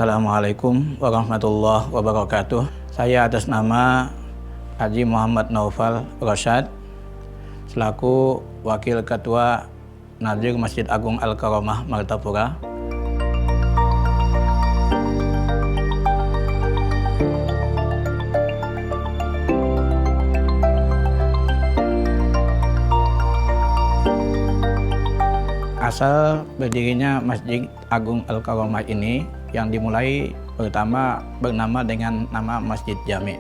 Assalamualaikum warahmatullahi wabarakatuh. Saya atas nama Haji Muhammad Naufal Rosyad selaku Wakil Ketua Nazir Masjid Agung Al-Karomah Martapura. Asal berdirinya Masjid Agung Al-Karomah ini yang dimulai pertama bernama dengan nama Masjid Jami.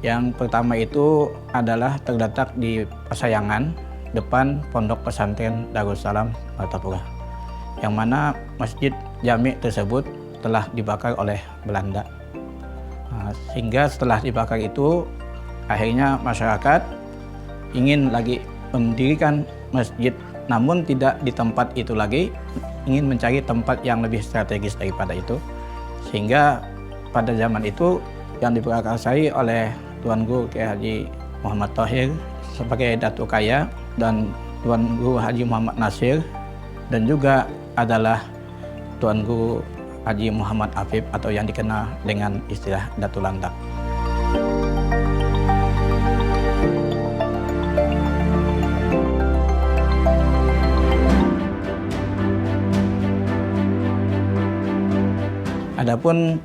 Yang pertama itu adalah terletak di Pasayangan, depan Pondok Pesantren Darussalam Martapura, yang mana Masjid Jami tersebut telah dibakar oleh Belanda. Sehingga setelah dibakar itu, akhirnya masyarakat ingin lagi mendirikan masjid, namun tidak di tempat itu lagi, ingin mencari tempat yang lebih strategis daripada itu. Sehingga pada zaman itu yang diprakarsai oleh Tuan Guru Kiai Haji Muhammad Thohir sebagai Datuk Kaya, dan Tuan Guru Haji Muhammad Nasir, dan juga adalah Tuan Guru Haji Muhammad Afif atau yang dikenal dengan istilah Datuk Landak. Adapun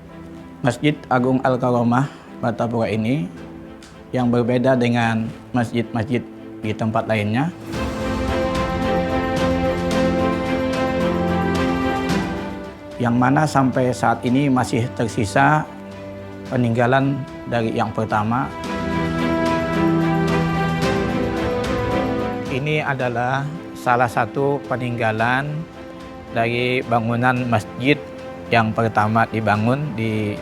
Masjid Agung Al-Karomah Martapura ini yang berbeda dengan masjid-masjid di tempat lainnya. Yang mana sampai saat ini masih tersisa peninggalan dari yang pertama. Ini adalah salah satu peninggalan dari bangunan masjid yang pertama dibangun di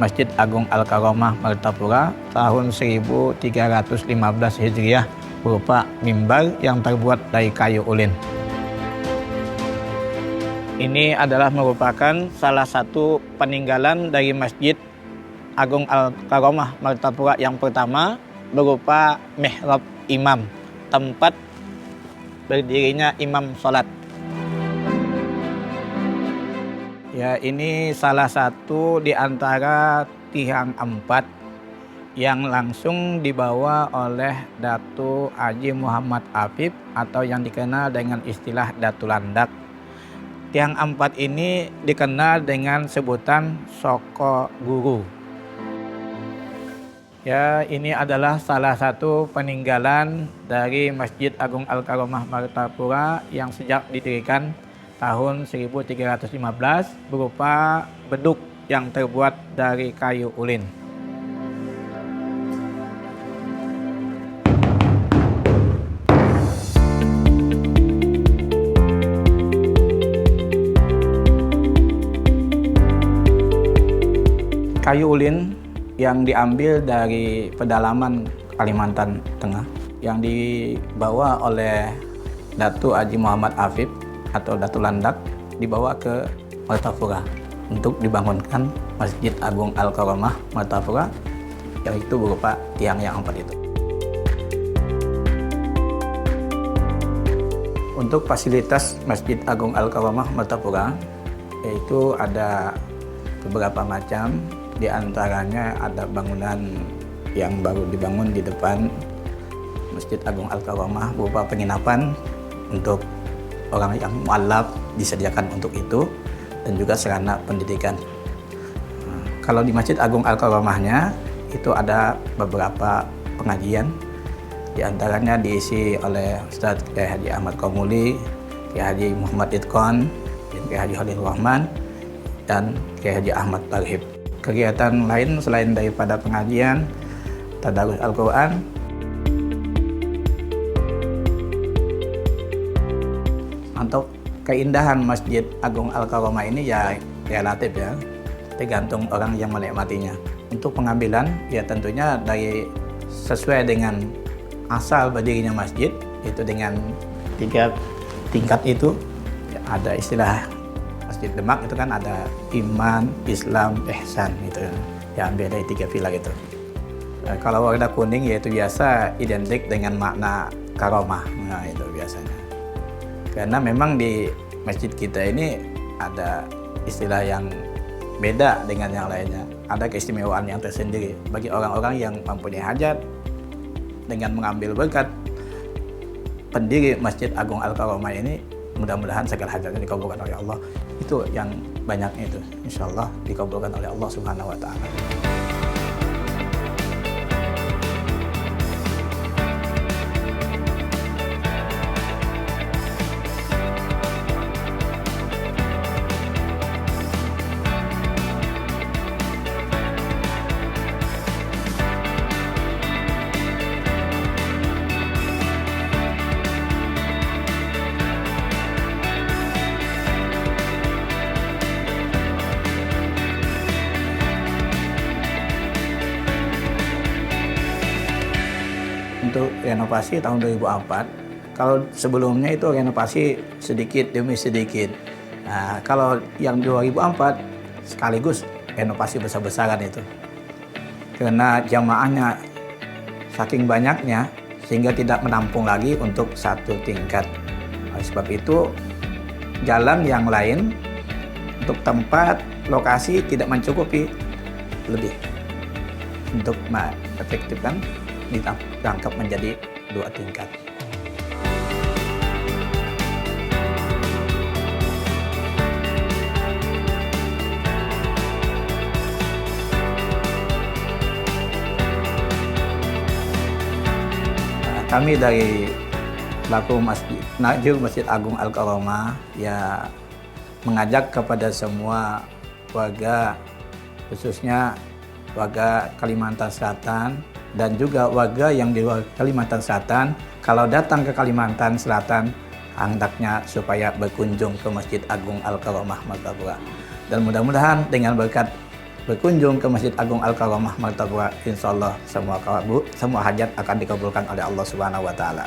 Masjid Agung Al-Karomah Martapura tahun 1315 Hijriah, berupa mimbar yang terbuat dari kayu ulin. Ini adalah merupakan salah satu peninggalan dari Masjid Agung Al-Karomah Martapura yang pertama, berupa mihrab imam, tempat berdirinya imam sholat. Ya, ini salah satu di antara tiang 4 yang langsung dibawa oleh Datuk Haji Muhammad Afif atau yang dikenal dengan istilah Datuk Landak. Tiang 4 ini dikenal dengan sebutan Soko Guru. Ya, ini adalah salah satu peninggalan dari Masjid Agung Al-Karomah Martapura yang sejak didirikan tahun 1315, berupa beduk yang terbuat dari kayu ulin. Kayu ulin yang diambil dari pedalaman Kalimantan Tengah yang dibawa oleh Datuk Haji Muhammad Afif atau Datuk Landak, dibawa ke Martapura untuk dibangunkan Masjid Agung Al-Karomah Martapura, yang itu berupa tiang yang 4 itu. Untuk fasilitas Masjid Agung Al-Karomah Martapura, yaitu ada beberapa macam, di antaranya ada bangunan yang baru dibangun di depan Masjid Agung Al-Karomah berupa penginapan untuk orang yang mualaf, disediakan untuk itu, dan juga sarana pendidikan. Kalau di Masjid Agung Al-Karomahnya itu ada beberapa pengajian, di antaranya diisi oleh Ustadz Kiai Haji Ahmad Komuli, Kiai Haji Muhammad Idkon, Kiai Haji Khalil Rahman, dan Kiai Haji Ahmad Tarhib. Kegiatan lain selain daripada pengajian, tadarus Al-Quran, untuk keindahan Masjid Agung Al-Karomah ini ya relatif ya, tergantung orang yang menikmatinya. Untuk pengambilan ya tentunya dari sesuai dengan asal berdirinya masjid, itu dengan 3 tingkat itu. Ya, ada istilah Masjid Demak itu kan ada iman, Islam, ihsan gitu ya, diambil dari 3 pilar itu. Kalau warna kuning yaitu biasa identik dengan makna karomah, nah itu biasanya. Karena memang di masjid kita ini ada istilah yang beda dengan yang lainnya. Ada keistimewaan yang tersendiri bagi orang-orang yang mempunyai hajat dengan mengambil berkat pendiri Masjid Agung Al-Karomah ini. Mudah-mudahan segala hajatnya dikabulkan oleh Allah. Itu yang banyaknya itu, insya Allah dikabulkan oleh Allah Subhanahu wa Ta'ala. Untuk renovasi tahun 2004, kalau sebelumnya itu renovasi sedikit demi sedikit. Nah, kalau yang 2004 sekaligus renovasi besar-besaran itu. Karena jamaahnya saking banyaknya sehingga tidak menampung lagi untuk satu tingkat. Oleh sebab itu, jalan yang lain untuk tempat lokasi tidak mencukupi lebih untuk efektifkan ditangkap menjadi 2 tingkat. Kami dari pelaku Masjid Agung Al-Karomah ya mengajak kepada semua warga, khususnya warga Kalimantan Selatan dan juga warga yang di luar Kalimantan Selatan, kalau datang ke Kalimantan Selatan, hendaknya supaya berkunjung ke Masjid Agung Al-Karomah Martapura. Dan mudah-mudahan dengan berkat berkunjung ke Masjid Agung Al-Karomah Martapura, insya Allah semua hajat akan dikabulkan oleh Allah Subhanahu wa Ta'ala.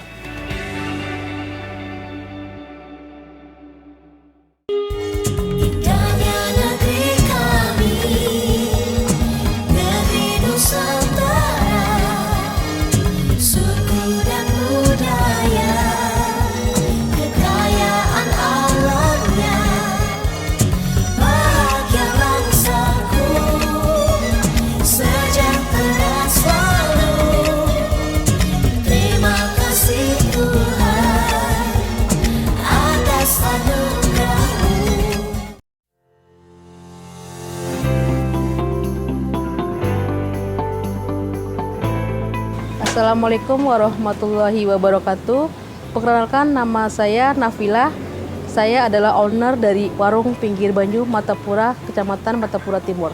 Assalamualaikum warahmatullahi wabarakatuh. Perkenalkan, nama saya Nafilah. Saya adalah owner dari Warung Pinggir Banyu Martapura, Kecamatan Martapura Timur.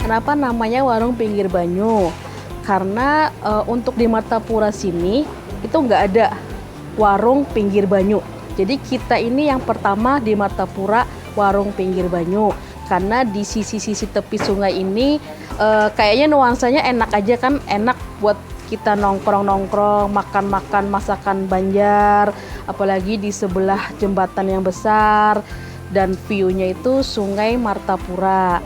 Kenapa namanya Warung Pinggir Banyu? Karena untuk di Martapura sini itu nggak ada warung pinggir banyu. Jadi kita ini yang pertama di Martapura Warung Pinggir Banyu. Karena di sisi-sisi tepi sungai ini kayaknya nuansanya enak aja kan, enak buat kita nongkrong-nongkrong, makan-makan masakan Banjar, apalagi di sebelah jembatan yang besar dan view-nya itu Sungai Martapura.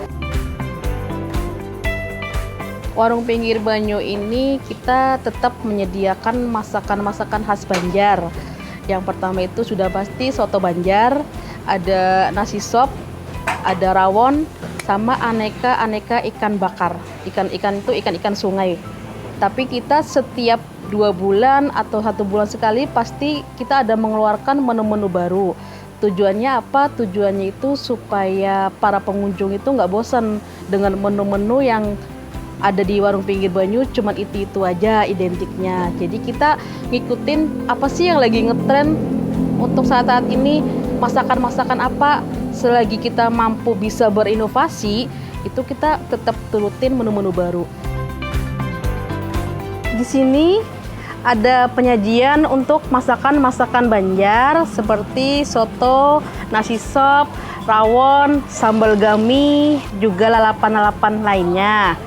Warung Pinggir Banyu ini kita tetap menyediakan masakan-masakan khas Banjar. Yang pertama itu sudah pasti soto Banjar, ada nasi sop, ada rawon, sama aneka ikan bakar. Ikan-ikan itu ikan-ikan sungai. Tapi kita setiap 2 bulan atau 1 bulan sekali pasti kita ada mengeluarkan menu-menu baru. Tujuannya apa? Tujuannya itu supaya para pengunjung itu nggak bosan dengan menu-menu yang ada di Warung Pinggir Banyu, cuman itu aja identiknya. Jadi kita ngikutin apa sih yang lagi ngetren untuk saat-saat ini, masakan-masakan apa. Selagi kita mampu bisa berinovasi, itu kita tetap turutin menu-menu baru. Di sini ada penyajian untuk masakan-masakan Banjar seperti soto, nasi sop, rawon, sambal gami, juga lalapan-lalapan lainnya.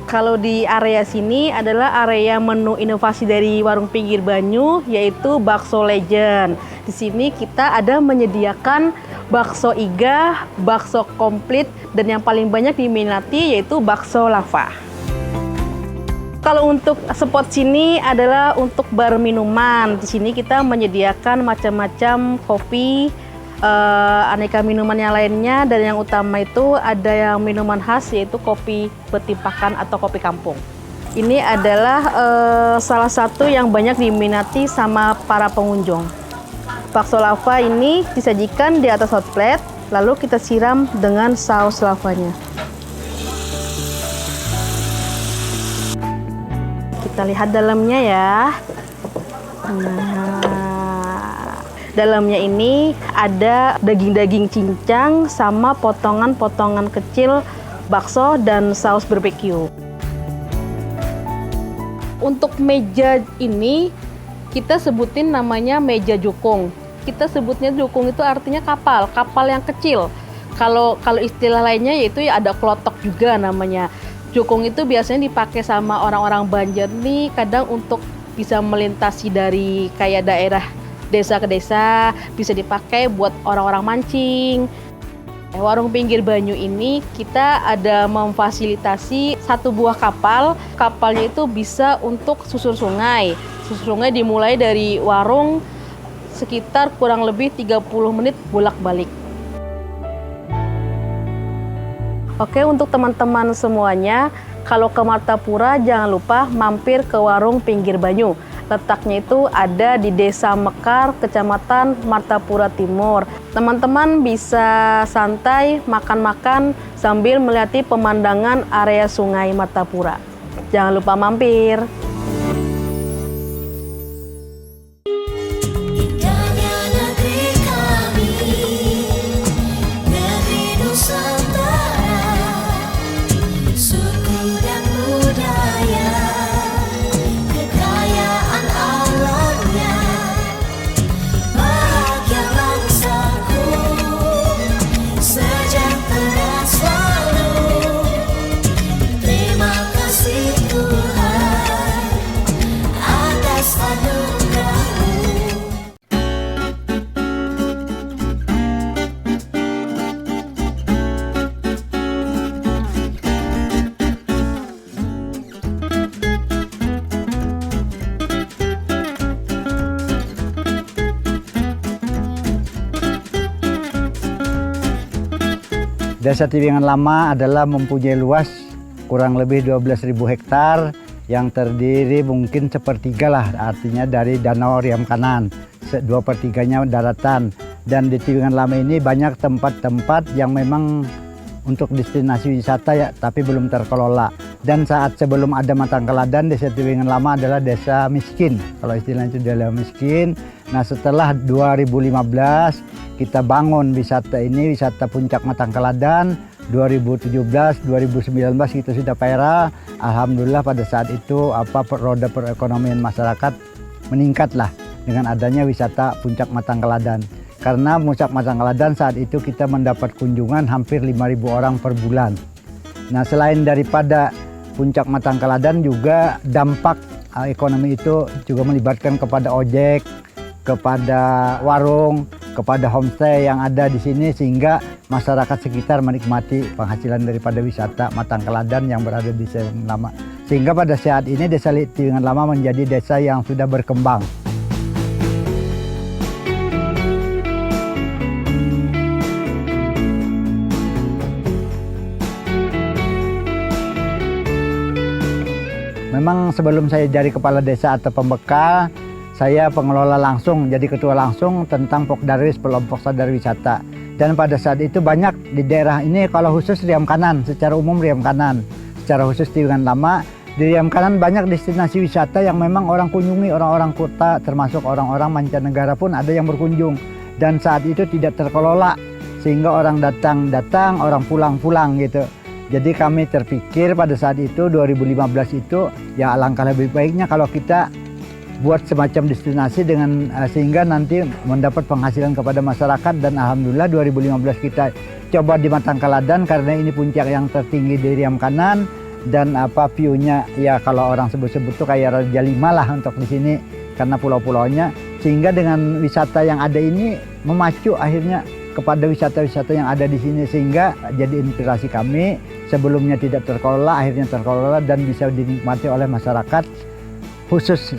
Kalau di area sini adalah area menu inovasi dari Warung Pinggir Banyu, yaitu bakso legend. Di sini kita ada menyediakan bakso iga, bakso komplit, dan yang paling banyak diminati yaitu bakso lava. Kalau untuk spot sini adalah untuk bar minuman. Di sini kita menyediakan macam-macam kopi, aneka minuman yang lainnya, dan yang utama itu ada yang minuman khas yaitu kopi betimpakan atau kopi kampung. Ini adalah salah satu yang banyak diminati sama para pengunjung. Bakso lava ini disajikan di atas hot plate, lalu kita siram dengan saus lavanya. Kita lihat dalamnya ya. Nah, dalamnya ini ada daging-daging cincang sama potongan-potongan kecil bakso dan saus barbeque. Untuk meja ini kita sebutin namanya meja jukung. Kita sebutnya jukung itu artinya kapal yang kecil. Kalau istilah lainnya yaitu ya ada klotok juga namanya. Jukung itu biasanya dipakai sama orang-orang Banjar nih, kadang untuk bisa melintasi dari kayak daerah desa ke desa, bisa dipakai buat orang-orang mancing. Warung Pinggir Banyu ini kita ada memfasilitasi satu buah kapal. Kapalnya itu bisa untuk susur sungai. Susur sungai dimulai dari warung sekitar kurang lebih 30 menit bolak-balik. Oke, untuk teman-teman semuanya, kalau ke Martapura jangan lupa mampir ke Warung Pinggir Banyu. Letaknya itu ada di Desa Mekar, Kecamatan Martapura Timur. Teman-teman bisa santai makan-makan sambil melihati pemandangan area Sungai Martapura. Jangan lupa mampir. Desa Tiwingan Lama adalah mempunyai luas kurang lebih 12.000 hektar yang terdiri mungkin sepertiga lah, artinya dari Danau Riam Kanan, 2/3-nya daratan. Dan di Tiwingan Lama ini banyak tempat-tempat yang memang untuk destinasi wisata ya, tapi belum terkelola. Dan saat sebelum ada Matangkaladan, Desa Tiwingan Lama adalah desa miskin. Kalau istilahnya itu desa miskin. Nah, setelah 2015 kita bangun wisata ini, wisata Puncak Matangkaladan. 2017, 2019 kita sudah viral. Alhamdulillah pada saat itu roda perekonomian masyarakat meningkatlah dengan adanya wisata Puncak Matangkaladan. Karena Puncak Matangkaladan saat itu kita mendapat kunjungan hampir 5.000 orang per bulan. Nah, selain daripada Puncak Matangkaladan juga dampak ekonomi itu juga melibatkan kepada ojek, kepada warung, kepada homestay yang ada di sini, sehingga masyarakat sekitar menikmati penghasilan daripada wisata Matangkaladan yang berada di Tiwingan Lama. Sehingga pada saat ini Desa Tiwingan Lama menjadi desa yang sudah berkembang. Memang sebelum saya jadi kepala desa atau pembekal, saya pengelola langsung, jadi ketua langsung tentang Pokdarwis, Kelompok Sadar Wisata. Dan pada saat itu banyak di daerah ini, kalau khusus Riam Kanan, secara umum Riam Kanan, secara khusus Tiwingan Lama, di Riam Kanan banyak destinasi wisata yang memang orang kunjungi, orang-orang kota, termasuk orang-orang mancanegara pun ada yang berkunjung. Dan saat itu tidak terkelola, sehingga orang datang, orang pulang gitu. Jadi kami terpikir pada saat itu 2015 itu ya alangkah lebih baiknya kalau kita buat semacam destinasi dengan sehingga nanti mendapat penghasilan kepada masyarakat. Dan alhamdulillah 2015 kita coba di Matangkaladan karena ini puncak yang tertinggi di Riam Kanan dan view-nya ya kalau orang sebut-sebut tuh kayak Raja Lima lah untuk di sini karena pulau-pulaunya, sehingga dengan wisata yang ada ini memacu akhirnya kepada wisata-wisata yang ada di sini, sehingga jadi inspirasi kami sebelumnya tidak terkelola, akhirnya terkelola dan bisa dinikmati oleh masyarakat, khusus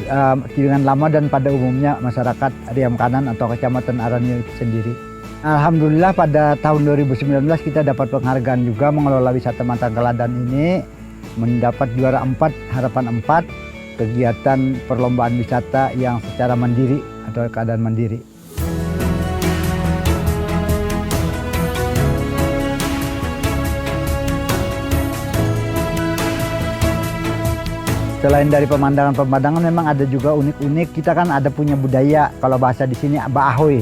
Tiwingan Lama dan pada umumnya masyarakat Riam Kanan atau Kecamatan Aranyo itu sendiri. Alhamdulillah pada tahun 2019 kita dapat penghargaan juga mengelola wisata Matangkaladan ini, mendapat juara 4 harapan 4 kegiatan perlombaan wisata yang secara mandiri atau keadaan mandiri. Selain dari pemandangan-pemandangan memang ada juga unik-unik. Kita kan ada punya budaya, kalau bahasa di sini Ba'ahoy.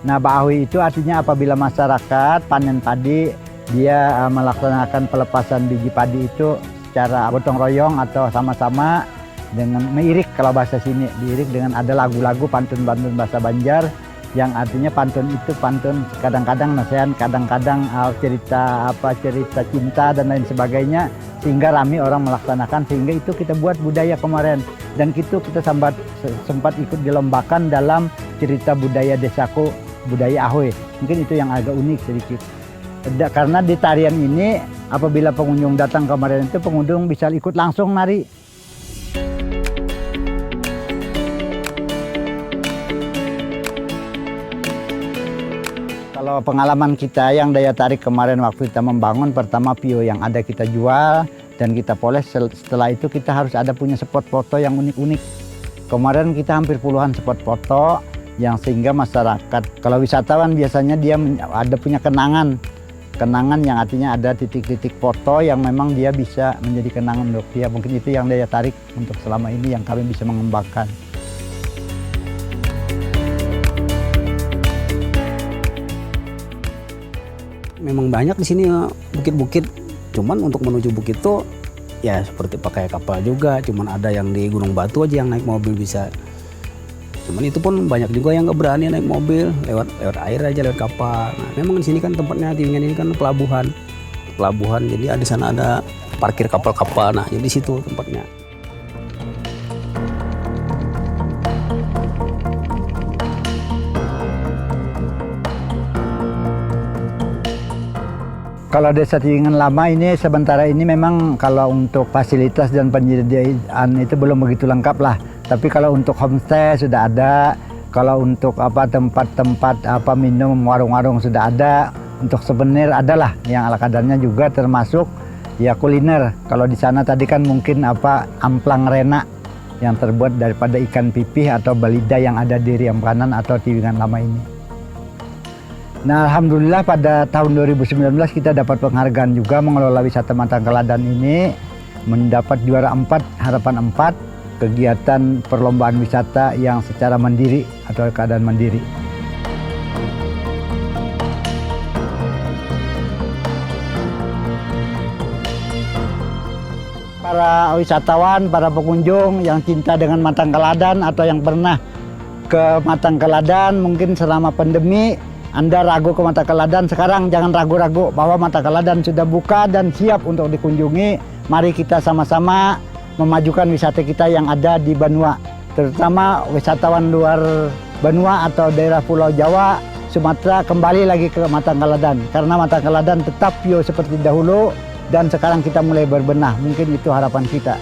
Nah, Ba'ahoy itu artinya apabila masyarakat panen padi, dia melaksanakan pelepasan biji padi itu secara gotong royong atau sama-sama dengan mengirik, kalau bahasa sini diirik dengan ada lagu-lagu pantun-pantun bahasa Banjar yang artinya pantun itu pantun kadang-kadang nasihat, kadang-kadang cerita cinta dan lain sebagainya, sehingga ramai orang melaksanakan, sehingga itu kita buat budaya kemarin dan kita sempat ikut dilombakan dalam cerita budaya desaku, budaya Ahoy. Mungkin itu yang agak unik sedikit. Karena di tarian ini apabila pengunjung datang kemarin itu pengunjung bisa ikut langsung nari. Kalau pengalaman kita yang daya tarik kemarin waktu kita membangun, pertama pio yang ada kita jual dan kita poles. Setelah itu kita harus ada punya spot foto yang unik-unik. Kemarin kita hampir puluhan spot foto yang sehingga masyarakat, kalau wisatawan biasanya dia ada punya kenangan yang artinya ada titik-titik foto yang memang dia bisa menjadi kenangan untuk dia. Mungkin itu yang daya tarik untuk selama ini yang kami bisa mengembangkan. Memang banyak di sini bukit-bukit, cuman untuk menuju bukit tuh ya seperti pakai kapal juga, cuman ada yang di Gunung Batu aja yang naik mobil bisa. Cuman itu pun banyak juga yang nggak berani naik mobil, lewat air aja, lewat kapal. Nah, memang di sini kan tempatnya Tiwingan ini kan pelabuhan, jadi di sana ada parkir kapal-kapal. Nah, jadi di situ tempatnya. Kalau Desa Tiwingan Lama ini sementara ini memang kalau untuk fasilitas dan penyediaan itu belum begitu lengkap lah. Tapi kalau untuk homestay sudah ada, kalau untuk tempat-tempat minum, warung-warung sudah ada, untuk souvenir adalah yang ala kadarnya juga termasuk ya kuliner. Kalau di sana tadi kan mungkin amplang rena yang terbuat daripada ikan pipih atau balida yang ada di Riam Kanan atau Tiwingan Lama ini. Nah, alhamdulillah pada tahun 2019 kita dapat penghargaan juga mengelola wisata Matangkaladan ini, mendapat juara 4 harapan 4 kegiatan perlombaan wisata yang secara mandiri atau keadaan mandiri. Para wisatawan, para pengunjung yang cinta dengan Matangkaladan atau yang pernah ke Matangkaladan mungkin selama pandemi Anda ragu ke Matangkaladan, sekarang jangan ragu-ragu bahwa Matangkaladan sudah buka dan siap untuk dikunjungi. Mari kita sama-sama memajukan wisata kita yang ada di Banua, terutama wisatawan luar Banua atau daerah Pulau Jawa, Sumatera kembali lagi ke Matangkaladan, karena Matangkaladan tetap pio seperti dahulu dan sekarang kita mulai berbenah. Mungkin itu harapan kita.